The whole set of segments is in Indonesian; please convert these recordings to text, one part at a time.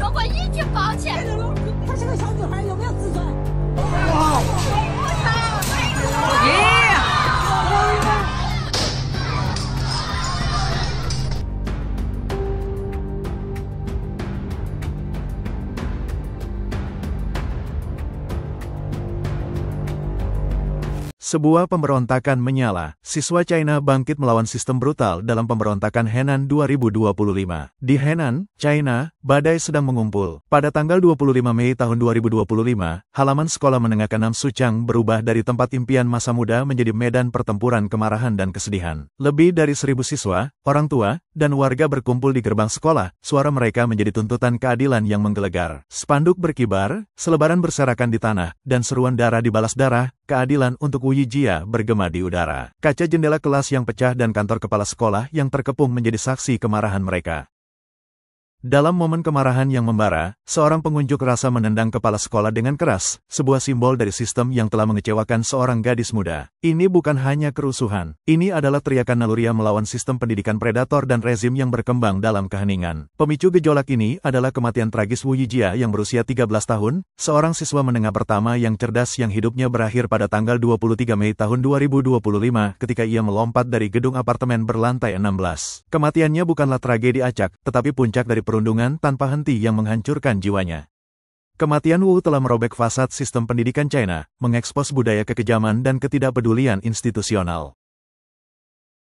说过一句抱歉。她是个小女孩，有没有自尊？哇！Sebuah pemberontakan menyala. Siswa China bangkit melawan sistem brutal dalam pemberontakan Henan 2025. Di Henan, China, badai sedang mengumpul. Pada tanggal 25 Mei tahun 2025, halaman sekolah menengah ke-6 Suchang berubah dari tempat impian masa muda menjadi medan pertempuran kemarahan dan kesedihan. Lebih dari 1.000 siswa, orang tua, dan warga berkumpul di gerbang sekolah. Suara mereka menjadi tuntutan keadilan yang menggelegar. Spanduk berkibar, selebaran berserakan di tanah, dan seruan darah dibalas darah. Keadilan untuk Wu Yijia bergema di udara. Kaca jendela kelas yang pecah dan kantor kepala sekolah yang terkepung menjadi saksi kemarahan mereka. Dalam momen kemarahan yang membara, seorang pengunjuk rasa menendang kepala sekolah dengan keras, sebuah simbol dari sistem yang telah mengecewakan seorang gadis muda. Ini bukan hanya kerusuhan, ini adalah teriakan naluriah melawan sistem pendidikan predator dan rezim yang berkembang dalam keheningan. Pemicu gejolak ini adalah kematian tragis Wu Yijia yang berusia 13 tahun, seorang siswa menengah pertama yang cerdas yang hidupnya berakhir pada tanggal 23 Mei tahun 2025 ketika ia melompat dari gedung apartemen berlantai 16. Kematiannya bukanlah tragedi acak, tetapi puncak dari perundungan tanpa henti yang menghancurkan jiwanya. Kematian Wu telah merobek fasad sistem pendidikan China, mengekspos budaya kekejaman dan ketidakpedulian institusional.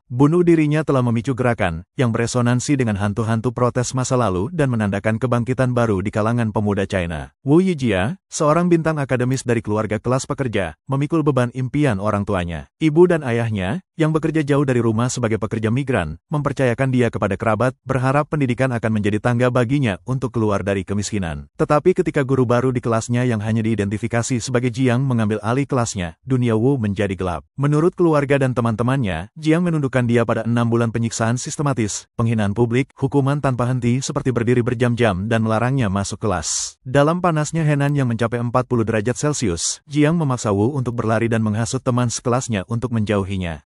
Bunuh dirinya telah memicu gerakan yang beresonansi dengan hantu-hantu protes masa lalu dan menandakan kebangkitan baru di kalangan pemuda China. Wu Yijia, seorang bintang akademis dari keluarga kelas pekerja, memikul beban impian orang tuanya. Ibu dan ayahnya, yang bekerja jauh dari rumah sebagai pekerja migran, mempercayakan dia kepada kerabat, berharap pendidikan akan menjadi tangga baginya untuk keluar dari kemiskinan. Tetapi ketika guru baru di kelasnya yang hanya diidentifikasi sebagai Jiang mengambil alih kelasnya, dunia Wu menjadi gelap. Menurut keluarga dan teman-temannya, Jiang menundukkan dia pada 6 bulan penyiksaan sistematis, penghinaan publik, hukuman tanpa henti seperti berdiri berjam-jam dan melarangnya masuk kelas. Dalam panasnya Henan yang mencapai 40 derajat Celcius, Jiang memaksa Wu untuk berlari dan menghasut teman sekelasnya untuk menjauhinya.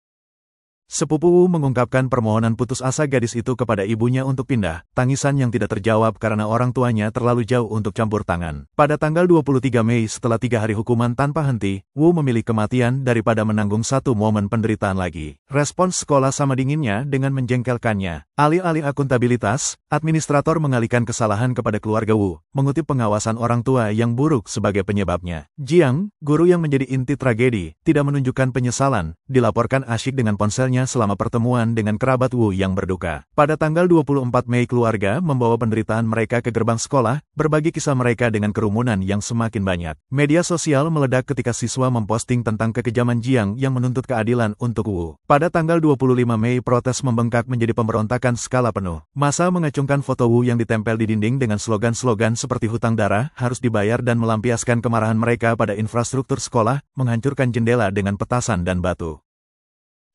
Sepupu Wu mengungkapkan permohonan putus asa gadis itu kepada ibunya untuk pindah, tangisan yang tidak terjawab karena orang tuanya terlalu jauh untuk campur tangan. Pada tanggal 23 Mei setelah 3 hari hukuman tanpa henti, Wu memilih kematian daripada menanggung satu momen penderitaan lagi. Respons sekolah sama dinginnya dengan menjengkelkannya. Alih-alih akuntabilitas, administrator mengalihkan kesalahan kepada keluarga Wu, mengutip pengawasan orang tua yang buruk sebagai penyebabnya. Jiang, guru yang menjadi inti tragedi, tidak menunjukkan penyesalan, dilaporkan asyik dengan ponselnya selama pertemuan dengan kerabat Wu yang berduka. Pada tanggal 24 Mei keluarga membawa penderitaan mereka ke gerbang sekolah, berbagi kisah mereka dengan kerumunan yang semakin banyak. Media sosial meledak ketika siswa memposting tentang kekejaman Jiang yang menuntut keadilan untuk Wu. Pada tanggal 25 Mei protes membengkak menjadi pemberontakan skala penuh. Massa mengacungkan foto Wu yang ditempel di dinding dengan slogan-slogan seperti hutang darah harus dibayar dan melampiaskan kemarahan mereka pada infrastruktur sekolah, menghancurkan jendela dengan petasan dan batu.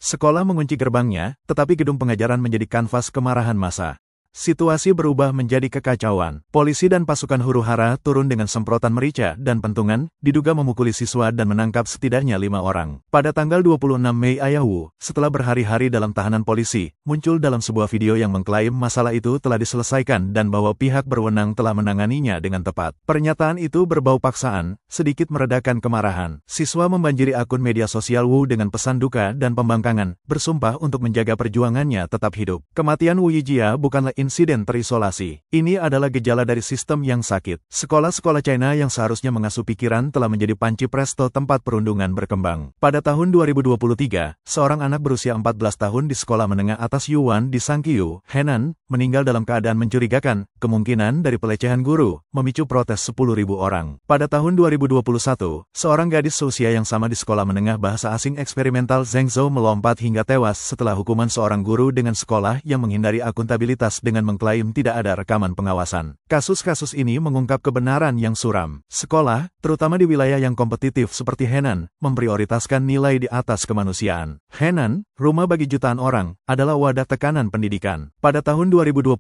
Sekolah mengunci gerbangnya, tetapi gedung pengajaran menjadi kanvas kemarahan massa. Situasi berubah menjadi kekacauan. Polisi dan pasukan huru-hara turun dengan semprotan merica dan pentungan, diduga memukuli siswa dan menangkap setidaknya 5 orang. Pada tanggal 26 Mei ayah Wu, setelah berhari-hari dalam tahanan polisi, muncul dalam sebuah video yang mengklaim masalah itu telah diselesaikan dan bahwa pihak berwenang telah menanganinya dengan tepat. Pernyataan itu berbau paksaan, sedikit meredakan kemarahan. Siswa membanjiri akun media sosial Wu dengan pesan duka dan pembangkangan, bersumpah untuk menjaga perjuangannya tetap hidup. Kematian Wu Yijia bukanlah insiden terisolasi. Ini adalah gejala dari sistem yang sakit. Sekolah-sekolah China yang seharusnya mengasuh pikiran telah menjadi panci presto tempat perundungan berkembang. Pada tahun 2023, seorang anak berusia 14 tahun di sekolah menengah atas Yuan di Sangqiu, Henan, meninggal dalam keadaan mencurigakan, kemungkinan dari pelecehan guru, memicu protes 10.000 orang. Pada tahun 2021, seorang gadis seusia yang sama di sekolah menengah bahasa asing eksperimental Zhengzhou melompat hingga tewas setelah hukuman seorang guru dengan sekolah yang menghindari akuntabilitas dengan mengklaim tidak ada rekaman pengawasan. Kasus-kasus ini mengungkap kebenaran yang suram. Sekolah, terutama di wilayah yang kompetitif seperti Henan, memprioritaskan nilai di atas kemanusiaan. Henan, rumah bagi jutaan orang, adalah wadah tekanan pendidikan. Pada tahun 2021,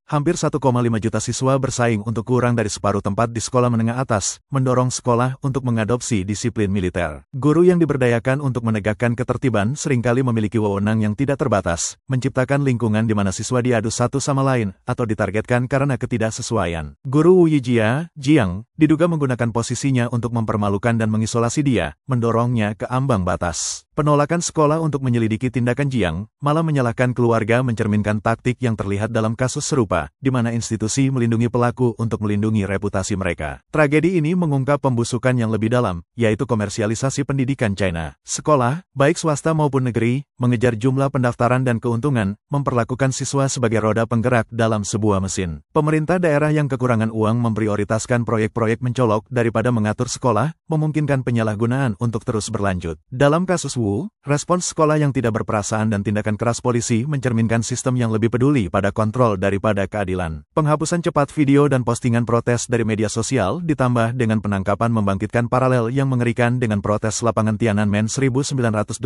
hampir 1,5 juta siswa bersaing untuk kurang dari separuh tempat di sekolah menengah atas, mendorong sekolah untuk mengadopsi disiplin militer. Guru yang diberdayakan untuk menegakkan ketertiban seringkali memiliki wewenang yang tidak terbatas, menciptakan lingkungan di mana siswa diadu satu sama lain atau ditargetkan karena ketidaksesuaian. Guru Wu Yijia, Jiang, diduga menggunakan posisinya untuk mempermalukan dan mengisolasi dia, mendorongnya ke ambang batas. Penolakan sekolah untuk menyelidiki tindakan Jiang malah menyalahkan keluarga mencerminkan taktik yang terlihat dalam kasus serupa, di mana institusi melindungi pelaku untuk melindungi reputasi mereka. Tragedi ini mengungkap pembusukan yang lebih dalam, yaitu komersialisasi pendidikan China. Sekolah, baik swasta maupun negeri, mengejar jumlah pendaftaran dan keuntungan, memperlakukan siswa sebagai roda penggerak dalam sebuah mesin. Pemerintah daerah yang kekurangan uang memprioritaskan proyek-proyek mencolok daripada mengatur sekolah, memungkinkan penyalahgunaan untuk terus berlanjut. Dalam kasus Wu, respons sekolah yang tidak berperasaan dan tindakan keras polisi mencerminkan sistem yang lebih peduli pada kontrol daripada keadilan. Penghapusan cepat video dan postingan protes dari media sosial ditambah dengan penangkapan membangkitkan paralel yang mengerikan dengan protes lapangan Tiananmen 1989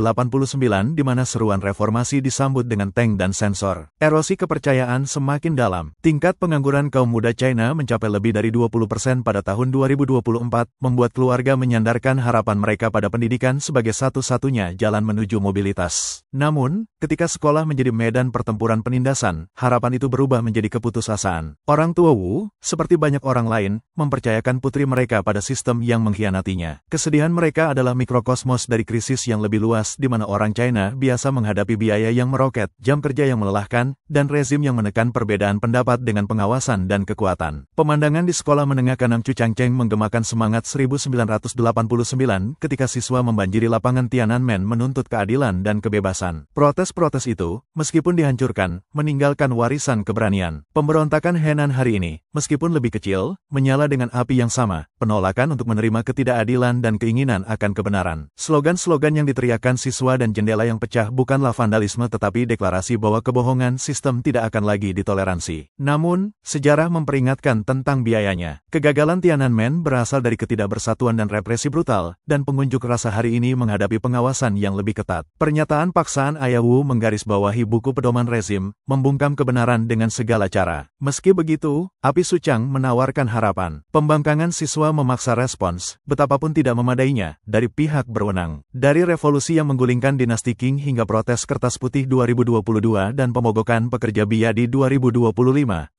di mana seruan reformasi disambut dengan tank dan sensor. Erosi kepercayaan semakin dalam. Tingkat pengangguran kaum muda China mencapai lebih dari 20% pada tahun 2024, membuat keluarga menyandarkan harapan mereka pada pendidikan sebagai satu-satunya jalan menuju mobilitas. Namun, ketika sekolah menjadi medan pertempuran penindasan, harapan itu berubah menjadi keputusasaan. Orang tua Wu, seperti banyak orang lain, mempercayakan putri mereka pada sistem yang mengkhianatinya. Kesedihan mereka adalah mikrokosmos dari krisis yang lebih luas di mana orang China biasa menghadapi biaya yang meroket, jam kerja yang melelahkan, dan rezim yang menekan perbedaan pendapat dengan pengawasan dan kekuatan. Pemandangan di sekolah menengah Kanam Chu Changcheng menggemakan semangat 1989 ketika siswa membanjiri lapangan Tiananmen menuntut keadilan dan kebebasan. Protes-protes itu, meskipun dihancurkan, meninggalkan warisan keberanian. Pemberontakan Henan hari ini, meskipun lebih kecil, menyala dengan api yang sama, penolakan untuk menerima ketidakadilan dan keinginan akan kebenaran. Slogan-slogan yang diteriakkan siswa dan jendela yang pecah bukanlah vandalisme tetapi deklarasi bahwa kebohongan sistem tidak akan lagi ditoleransi. Namun, sejarah memperingatkan tentang biayanya. Kegagalan Tiananmen berasal dari ketidakbersatuan dan represi brutal, dan pengunjuk rasa hari ini menghadapi pengawasan yang lebih ketat. Pernyataan paksaan Ayah Wu menggarisbawahi buku pedoman rezim, membungkam kebenaran dengan segala cara. Meski begitu, api Suchang menawarkan harapan. Pembangkangan siswa memaksa respons, betapapun tidak memadainya, dari pihak berwenang. Dari revolusi yang menggulingkan dinasti Qing hingga protes kertas putih 2022 dan pemogokan pekerja Biyadi 2025,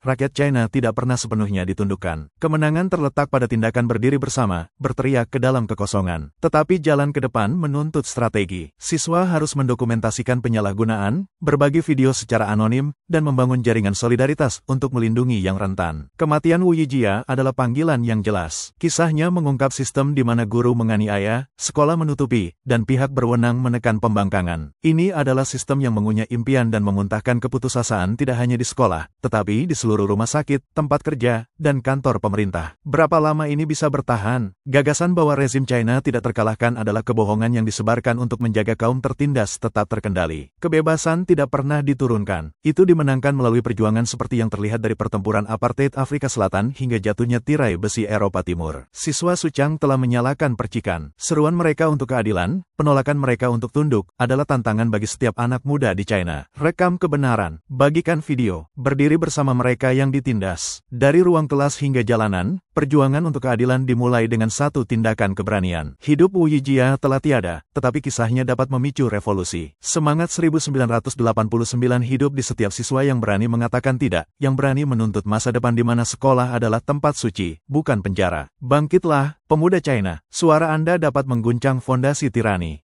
rakyat China tidak pernah sepenuhnya ditundukkan. Kemenangan terletak pada tindakan berdiri bersama, berteriak ke dalam kekosongan. Tetapi jalan ke depan menuntut strategi. Siswa harus mendokumentasikan penyalahgunaan, berbagi video secara anonim, dan membangun jaringan solidaritas untuk melindungi yang rentan. Kematian Wu Yijia adalah panggilan yang jelas. Kisahnya mengungkap sistem di mana guru menganiaya, sekolah menutupi, dan pihak berwenang menekan pembangkangan. Ini adalah sistem yang mengunyah impian dan memuntahkan keputusasaan tidak hanya di sekolah, tetapi di seluruh rumah sakit, tempat kerja, dan kantor pemerintah. Berapa lama ini bisa bertahan? Gagasan bahwa rezim China tidak terkalahkan adalah kebohongan yang disebarkan untuk menjaga kaum tertindas tetap terkendali. Kebebasan tidak pernah diturunkan. Itu dimenangkan melalui perjuangan seperti yang terlihat dari pertempuran apartheid Afrika Selatan hingga jatuhnya tirai besi Eropa Timur. Siswa Suchang telah menyalakan percikan. Seruan mereka untuk keadilan, penolakan mereka untuk tunduk, adalah tantangan bagi setiap anak muda di China. Rekam kebenaran, bagikan video, berdiri bersama mereka yang ditindas. Dari ruang kelas hingga jalanan, perjuangan untuk keadilan dimulai dengan satu tindakan keberanian. Hidup Wu Yijia telah tiada, tetapi kisahnya dapat memicu revolusi. Semangat 1989 hidup di setiap siswa yang berani mengatakan tidak, yang berani menuntut masa depan di mana sekolah adalah tempat suci, bukan penjara. Bangkitlah, pemuda China, suara Anda dapat mengguncang fondasi tirani.